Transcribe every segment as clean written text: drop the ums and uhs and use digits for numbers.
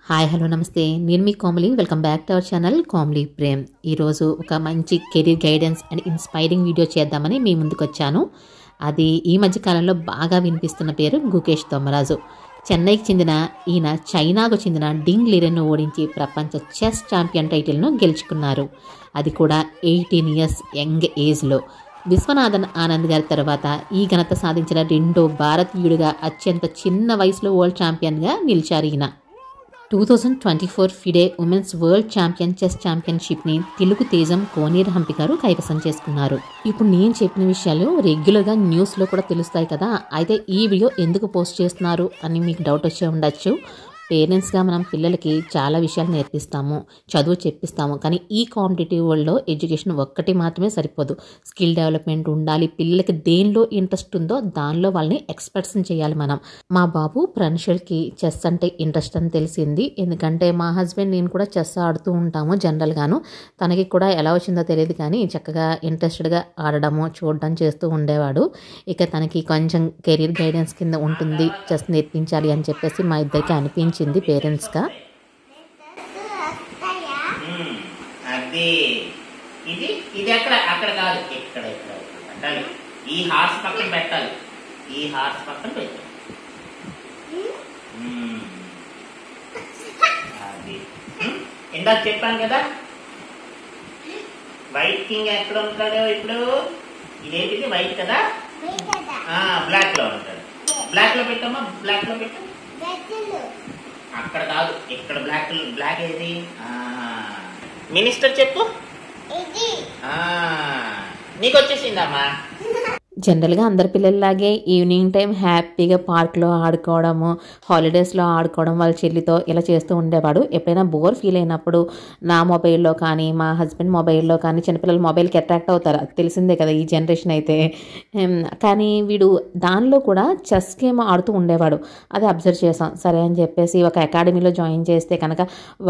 Hi hello నమస్తే నేను మీ Komali welcome back to our channel Komali Prem. ఈరోజు ఒక మంచి career guidance and inspiring video చేద్దామని మీ ముందుకు వచ్చాను. అది ఈ మధ్యకాలంలో బాగా వినిపిస్తున్న పేరు గుకేష్ తొమ్మరాజు. చెన్నైకి చెందిన ఈయన చైనాకు చెందిన డింగ్ లీరెన్ను ఓడించి ప్రపంచ చెస్ ఛాంపియన్ టైటిల్ను గెలుచుకున్నారు. అది కూడా 18 years యంగ్ ఏజ్లో. విశ్వనాథన్ ఆనంద్ గారి తర్వాత ఈ ఘనత సాధించిన రెండో భారతీయుడిగా అత్యంత చిన్న వయసులో వరల్డ్ ఛాంపియన్గా నిలిచారు ఈయన. 2024 FIDE women's world champion chess ఛాంపియన్షిప్ని తెలుగు తేజం కోనేరు హంపి గారు కైవసం చేసుకున్నారు. ఇప్పుడు నేను చెప్పిన విషయాలు రెగ్యులర్గా న్యూస్లో కూడా తెలుస్తాయి కదా, అయితే ఈ వీడియో ఎందుకు పోస్ట్ చేస్తున్నారు అని మీకు డౌట్ వచ్చే ఉండొచ్చు. పేరెంట్స్గా మనం పిల్లలకి చాలా విషయాలు నేర్పిస్తాము, చదువు చెప్పిస్తాము, కానీ ఈ కాంపిటేటివ్ వరల్డ్లో ఎడ్యుకేషన్ ఒక్కటి మాత్రమే సరిపోదు. స్కిల్ డెవలప్మెంట్ ఉండాలి. పిల్లలకి దేనిలో ఇంట్రెస్ట్ ఉందో దానిలో వాళ్ళని ఎక్స్పర్ట్స్ని చేయాలి మనం. మా బాబు ప్రణశల్కి చెస్ అంటే ఇంట్రెస్ట్ అని తెలిసింది, ఎందుకంటే మా హస్బెండ్ నేను కూడా చెస్ ఆడుతూ ఉంటాము జనరల్గాను. తనకి కూడా ఎలా వచ్చిందో తెలియదు కానీ చక్కగా ఇంట్రెస్టెడ్గా ఆడడము చూడడం చేస్తూ ఉండేవాడు. ఇక తనకి కొంచెం కెరీర్ గైడెన్స్ కింద ఉంటుంది, చెస్ నేర్పించాలి అని చెప్పేసి మా ఇద్దరికి అనిపించింది పేరెంట్స్గా. ఇది అక్కడ కాదు, ఇక్కడ పెట్టాలి. ఈ హార్స్ పక్కన పెట్టాలి, ఈ హార్స్ పక్కన పెట్టాలి. అది ఇందాక చెప్పాను కదా, వైట్ కింగ్ ఎక్కడ ఉంటాడో ఇప్పుడు. ఇదేంటిది వైట్ కదా, బ్లాక్ లో ఉంటాడు. బ్లాక్ లో పెట్టమ్మా, బ్లాక్ లో పెట్టు. అక్కడ కాదు, ఇక్కడ బ్లాక్ ఏది? మినిస్టర్ చెప్పు. నీకు వచ్చేసిందమ్మా. జనరల్గా అందరి పిల్లల్లాగే ఈవినింగ్ టైం హ్యాపీగా పార్క్లో ఆడుకోవడము, హాలిడేస్లో ఆడుకోవడం వాళ్ళ చెల్లితో ఇలా చేస్తూ ఉండేవాడు. ఎప్పుడైనా బోర్ ఫీల్ అయినప్పుడు నా మొబైల్లో కానీ మా హస్బెండ్ మొబైల్లో కానీ, చిన్నపిల్లలు మొబైల్కి అట్రాక్ట్ అవుతారు, అది తెలిసిందే కదా ఈ జనరేషన్ అయితే. కానీ వీడు దానిలో కూడా చెస్ గేమ్ ఆడుతూ ఉండేవాడు. అది అబ్జర్వ్ చేసాం. సరే అని చెప్పేసి ఒక అకాడమీలో జాయిన్ చేస్తే కనుక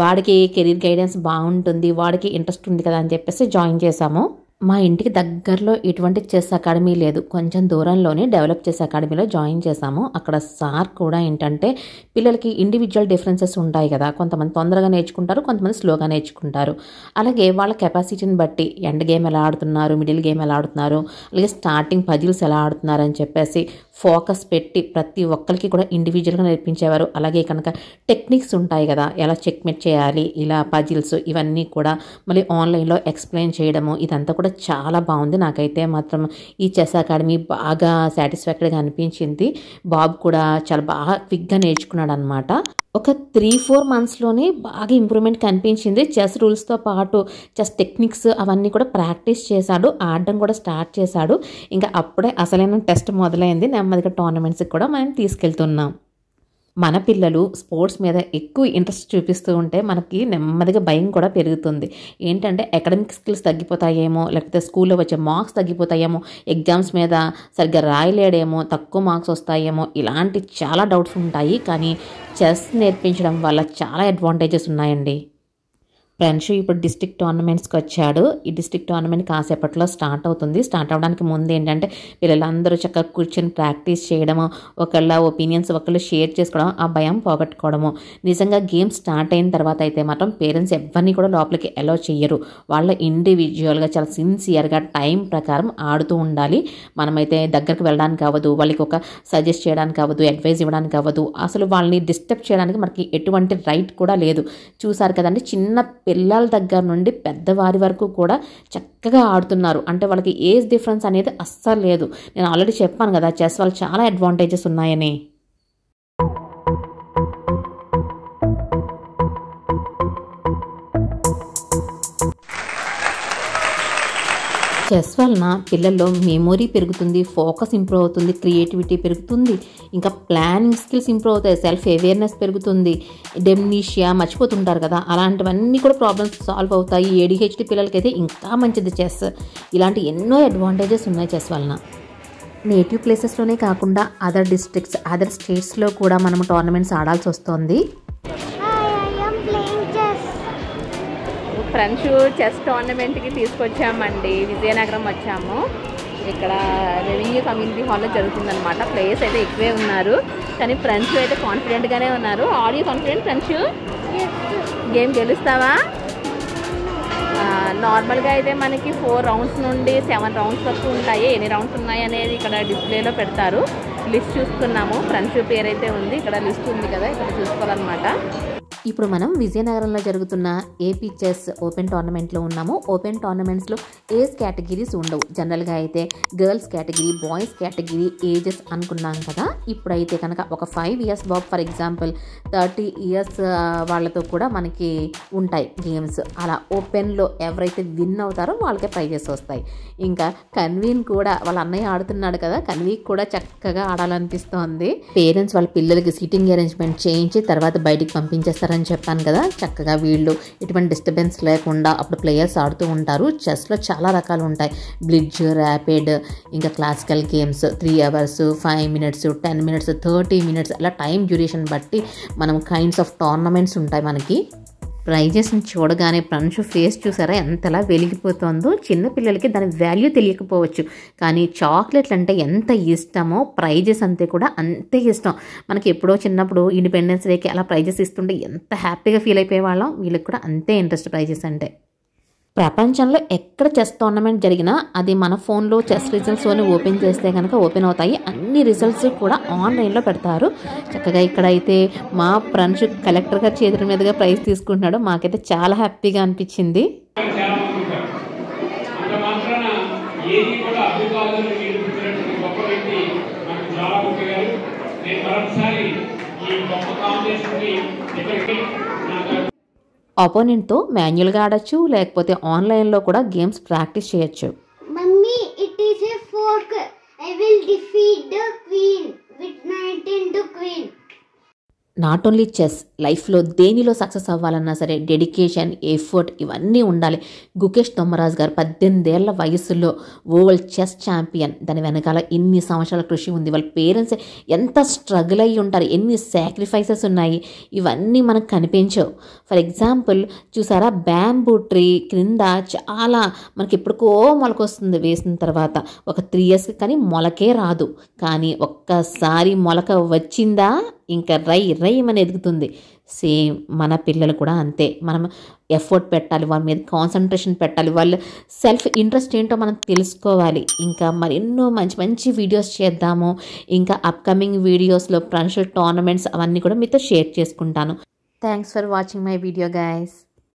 వాడికి కెరీర్ గైడెన్స్ బాగుంటుంది, వాడికి ఇంట్రెస్ట్ ఉంది కదా అని చెప్పేసి జాయిన్ చేశాము. మా ఇంటికి దగ్గరలో ఎటువంటి చెస్ అకాడమీ లేదు, కొంచెం దూరంలోనే డెవలప్ చేసే అకాడమీలో జాయిన్ చేశాము. అక్కడ సార్ కూడా ఏంటంటే పిల్లలకి ఇండివిజువల్ డిఫరెన్సెస్ ఉంటాయి కదా, కొంతమంది తొందరగా నేర్చుకుంటారు, కొంతమంది స్లోగా నేర్చుకుంటారు. అలాగే వాళ్ళ కెపాసిటీని బట్టి ఎండ్ గేమ్ ఎలా ఆడుతున్నారు, మిడిల్ గేమ్ ఎలా ఆడుతున్నారు, అలాగే స్టార్టింగ్ పజిల్స్ ఎలా ఆడుతున్నారు అని చెప్పేసి ఫోకస్ పెట్టి ప్రతి ఒక్కరికి కూడా ఇండివిజువల్గా నేర్పించేవారు. అలాగే కనుక టెక్నిక్స్ ఉంటాయి కదా, ఎలా చెక్మెట్ చేయాలి, ఇలా పజిల్స్ ఇవన్నీ కూడా మళ్ళీ ఆన్లైన్లో ఎక్స్ప్లెయిన్ చేయడము, ఇదంతా కూడా చాలా బాగుంది. నాకైతే మాత్రం ఈ చెస్ అకాడమీ బాగా సాటిస్ఫాక్టరీగా అనిపించింది. బాబు కూడా చాలా బాగా క్విక్గా నేర్చుకున్నాడు అనమాట. ఒక 3-4 monthsలోనే బాగా ఇంప్రూవ్మెంట్ కనిపించింది. చెస్ రూల్స్తో పాటు చెస్ టెక్నిక్స్ అవన్నీ కూడా ప్రాక్టీస్ చేశాడు, ఆడడం కూడా స్టార్ట్ చేశాడు. ఇంకా అప్పుడే అసలైన టెస్ట్ మొదలైంది. నెమ్మదిగా టోర్నమెంట్స్కి కూడా మనం తీసుకెళ్తున్నాం. మన పిల్లలు స్పోర్ట్స్ మీద ఎక్కువ ఇంట్రెస్ట్ చూపిస్తూ ఉంటే మనకి నెమ్మదిగా భయం కూడా పెరుగుతుంది. ఏంటంటే అకాడమిక్ స్కిల్స్ తగ్గిపోతాయేమో, లేకపోతే స్కూల్లో వచ్చే మార్క్స్ తగ్గిపోతాయేమో, ఎగ్జామ్స్ మీద సరిగ్గా రాయలేడేమో, తక్కువ మార్క్స్ వస్తాయేమో, ఇలాంటి చాలా డౌట్స్ ఉంటాయి. కానీ చెస్ నేర్పించడం వల్ల చాలా అడ్వాంటేజెస్ ఉన్నాయండి. ఫ్రెండ్స్ ఇప్పుడు డిస్ట్రిక్ట్ టోర్నమెంట్స్కి వచ్చాడు. ఈ డిస్ట్రిక్ట్ టోర్నమెంట్ కాసేపట్లో స్టార్ట్ అవుతుంది. స్టార్ట్ అవ్వడానికి ముందు ఏంటంటే పిల్లలందరూ చక్కగా కూర్చొని ప్రాక్టీస్ చేయడము, ఒకళ్ళ ఒపీనియన్స్ ఒకళ్ళు షేర్ చేసుకోవడం, ఆ భయం పోగొట్టుకోవడము. నిజంగా గేమ్ స్టార్ట్ అయిన తర్వాత అయితే మాత్రం పేరెంట్స్ ఎవరిని కూడా లోపలికి అలౌ చేయరు. వాళ్ళ ఇండివిజువల్గా చాలా సిన్సియర్గా టైం ప్రకారం ఆడుతూ ఉండాలి. మనమైతే దగ్గరికి వెళ్ళడానికి అవ్వదు, వాళ్ళకి ఒక సజెస్ట్ చేయడానికి అవ్వదు, అడ్వైజ్ ఇవ్వడానికి అవ్వదు, అసలు వాళ్ళని డిస్టర్బ్ చేయడానికి మనకి ఎటువంటి రైట్ కూడా లేదు. చూసారు కదండి, చిన్న పిల్లల దగ్గర నుండి పెద్దవారి వరకు కూడా చక్కగా ఆడుతున్నారు. అంటే వాళ్ళకి ఏజ్ డిఫరెన్స్ అనేది అస్సలు లేదు. నేను ఆల్రెడీ చెప్పాను కదా చెస్ వల్ల చాలా అడ్వాంటేజెస్ ఉన్నాయని. చెస్ వలన పిల్లల్లో మెమొరీ పెరుగుతుంది, ఫోకస్ ఇంప్రూవ్ అవుతుంది, క్రియేటివిటీ పెరుగుతుంది, ఇంకా ప్లానింగ్ స్కిల్స్ ఇంప్రూవ్ అవుతాయి, సెల్ఫ్ అవేర్నెస్ పెరుగుతుంది, డెమ్నీషియా మర్చిపోతుంటారు కదా, అలాంటివన్నీ కూడా ప్రాబ్లమ్స్ సాల్వ్ అవుతాయి. ADHD పిల్లలకైతే ఇంకా మంచిది చెస్. ఇలాంటి ఎన్నో అడ్వాంటేజెస్ ఉన్నాయి చెస్ వలన. నేటివ్ ప్లేసెస్లోనే కాకుండా అదర్ డిస్ట్రిక్ట్స్, అదర్ స్టేట్స్లో కూడా మనం టోర్నమెంట్స్ ఆడాల్సి వస్తుంది. ఫ్రెండ్స్ చెస్ టోర్నమెంట్కి తీసుకొచ్చామండి, విజయనగరం వచ్చాము. ఇక్కడ రెవెన్యూ కమ్యూనిటీ హాల్లో జరుగుతుందన్నమాట. ప్లేయర్స్ అయితే ఎక్కువే ఉన్నారు, కానీ ఫ్రెండ్స్ అయితే కాన్ఫిడెంట్గానే ఉన్నారు. Are you confident friends? Game గెలుస్తావా? నార్మల్గా అయితే మనకి 4 రౌండ్స్ నుండి 7 రౌండ్స్ వరకు ఉంటాయి. ఎన్ని రౌండ్స్ ఉన్నాయి అనేది ఇక్కడ డిస్ప్లేలో పెడతారు. లిస్ట్ చూస్తున్నాము. ఫ్రెండ్స్ పేరు అయితే ఉంది, ఇక్కడ లిస్ట్ ఉంది కదా, ఇక్కడ చూసుకోవాలన్నమాట. ఇప్పుడు మనం విజయనగరంలో జరుగుతున్న ఏపీ చెస్ ఓపెన్ టోర్నమెంట్లో ఉన్నాము. ఓపెన్ టోర్నమెంట్స్లో ఏజ్ కేటగిరీస్ ఉండవు. జనరల్గా అయితే girls category, boys category, ages అనుకున్నాం కదా. ఇప్పుడైతే కనుక ఒక 5 years Babu, for example 30 years వాళ్ళతో కూడా మనకి ఉంటాయి గేమ్స్. అలా ఓపెన్లో ఎవరైతే విన్ అవుతారో వాళ్ళకే ప్రైజెస్ వస్తాయి. ఇంకా కన్వీన్ కూడా వాళ్ళ అన్నయ్య ఆడుతున్నాడు కదా, కన్వీన్ కూడా చక్కగా ఆడాలనిపిస్తోంది. పేరెంట్స్ వాళ్ళ పిల్లలకి సీటింగ్ అరేంజ్మెంట్ చేయించి తర్వాత బయటికి పంపించేస్తారు అని చెప్పాను కదా. చక్కగా వీళ్ళు ఎటువంటి డిస్టర్బెన్స్ లేకుండా అప్పుడు ప్లేయర్స్ ఆడుతూ ఉంటారు. చెస్లో చాలా రకాలు ఉంటాయి. బ్లిడ్జ్, ర్యాపిడ్, ఇంకా classical games 3 hours, 5 minutes, 10 minutes, 30 minutes, అలా టైం డ్యూరేషన్ బట్టి మనం కైండ్స్ ఆఫ్ టోర్నమెంట్స్ ఉంటాయి మనకి. ప్రైజెస్ని చూడగానే ప్రణషు ఫేస్ చూసారా ఎంతలా వెలిగిపోతుందో. చిన్నపిల్లలకి దాని వాల్యూ తెలియకపోవచ్చు, కానీ చాక్లెట్లు అంటే ఎంత ఇష్టమో ప్రైజెస్ అంతే కూడా అంతే ఇష్టం. మనకి ఎప్పుడో చిన్నప్పుడు ఇండిపెండెన్స్ డేకి అలా ప్రైజెస్ ఇస్తుంటే ఎంత హ్యాపీగా ఫీల్ అయిపోయే వాళ్ళం. వీళ్ళకి కూడా అంతే ఇంట్రెస్ట్ ప్రైజెస్ అంటే. ప్రపంచంలో ఎక్కడ చెస్ టోర్నమెంట్ జరిగినా అది మన ఫోన్లో చెస్ రిజల్ట్స్ని ఓపెన్ చేస్తే కనుక ఓపెన్ అవుతాయి. అన్ని రిజల్ట్స్ కూడా ఆన్లైన్లో పెడతారు. చక్కగా ఇక్కడైతే మా ఫ్రెండ్స్ కలెక్టర్ గారి చేతుల మీదుగా ప్రైజ్ తీసుకుంటున్నాడు. మాకైతే చాలా హ్యాపీగా అనిపించింది. ఆపోనెంట్తో మాన్యువల్గా ఆడచ్చు, లేకపోతే ఆన్లైన్లో కూడా గేమ్స్ ప్రాక్టీస్ చేయొచ్చు. Mummy, it is a fork. I will defeat the queen with knight into queen. Not only chess, లైఫ్లో దేనిలో సక్సెస్ అవ్వాలన్నా సరే డెడికేషన్, ఎఫర్ట్ ఇవన్నీ ఉండాలి. గుకేష్ తొమ్మరాజు గారు 18 ఏళ్ల వయసులో వరల్డ్ చెస్ ఛాంపియన్. దాని వెనకాల ఎన్ని సంవత్సరాల కృషి ఉంది. వాళ్ళ పేరెంట్స్ ఎంత స్ట్రగుల్ అయ్యి ఉంటారు, ఎన్ని సాక్రిఫైసెస్ ఉన్నాయి, ఇవన్నీ మనకు కనిపించవు. ఫర్ ఎగ్జాంపుల్ చూసారా, బ్యాంబూ ట్రీ క్రింద చాలా మనకి ఎప్పటికో మొలకొస్తుంది వేసిన తర్వాత ఒక 3 ఇయర్స్కి, కానీ మొలకే రాదు. కానీ ఒక్కసారి మొలక వచ్చిందా ఇంకా రై ఎదుగుతుంది. సేమ్ మన పిల్లలు కూడా అంతే. మనం ఎఫర్ట్ పెట్టాలి, వాళ్ళ మీద కాన్సన్ట్రేషన్ పెట్టాలి, వాళ్ళ సెల్ఫ్ ఇంట్రెస్ట్ ఏంటో మనం తెలుసుకోవాలి. ఇంకా మరెన్నో మంచి మంచి వీడియోస్ చేద్దాము. ఇంకా అప్కమింగ్ వీడియోస్లో ప్రొఫెషనల్ టోర్నమెంట్స్ అవన్నీ కూడా మీతో షేర్ చేసుకుంటాను. Thanks for watching my video guys.